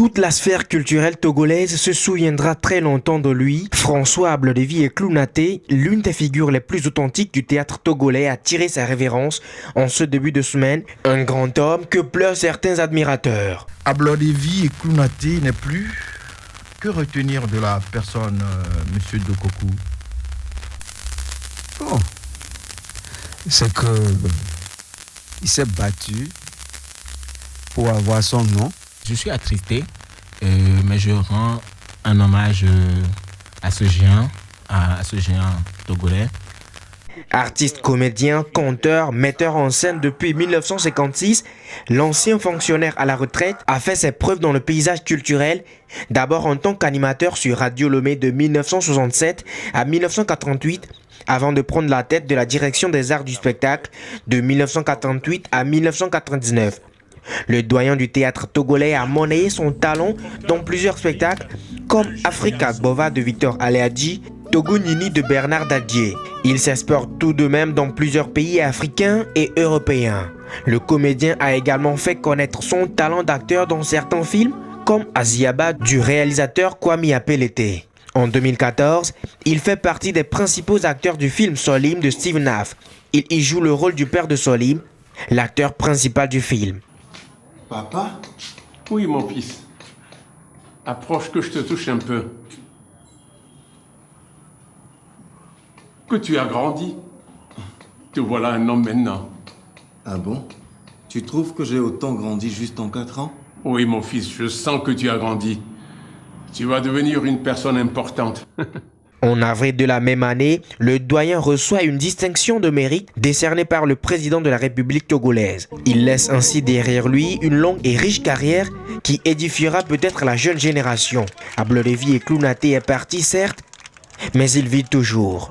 Toute la sphère culturelle togolaise se souviendra très longtemps de lui. François Ablodévi Eklounaté, l'une des figures les plus authentiques du théâtre togolais, a tiré sa révérence en ce début de semaine. Un grand homme que pleurent certains admirateurs. Ablodévi Eklounaté n'est plus. Que retenir de la personne, Monsieur Dokokou? Bon, c'est que il s'est battu pour avoir son nom. Je suis attristé, mais je rends un hommage à ce géant togolais. Artiste, comédien, conteur, metteur en scène depuis 1956, l'ancien fonctionnaire à la retraite a fait ses preuves dans le paysage culturel, d'abord en tant qu'animateur sur Radio Lomé de 1967 à 1988, avant de prendre la tête de la direction des arts du spectacle de 1988 à 1999. Le doyen du théâtre togolais a monnayé son talent dans plusieurs spectacles comme Africa Gbova de Victor Aléadji, Togo Nini de Bernard Dadier. Il s'exporte tout de même dans plusieurs pays africains et européens. Le comédien a également fait connaître son talent d'acteur dans certains films comme Aziaba du réalisateur Kwame Apelete. En 2014, il fait partie des principaux acteurs du film Solim de Steve Naff. Il y joue le rôle du père de Solim, l'acteur principal du film. Papa? Oui, mon fils. Approche que je te touche un peu. Que tu as grandi. Te voilà un homme maintenant. Ah bon? Tu trouves que j'ai autant grandi juste en 4 ans? Oui, mon fils, je sens que tu as grandi. Tu vas devenir une personne importante. En avril de la même année, le doyen reçoit une distinction de mérite décernée par le président de la République togolaise. Il laisse ainsi derrière lui une longue et riche carrière qui édifiera peut-être la jeune génération. Ablodévi Eklounaté est parti certes, mais il vit toujours.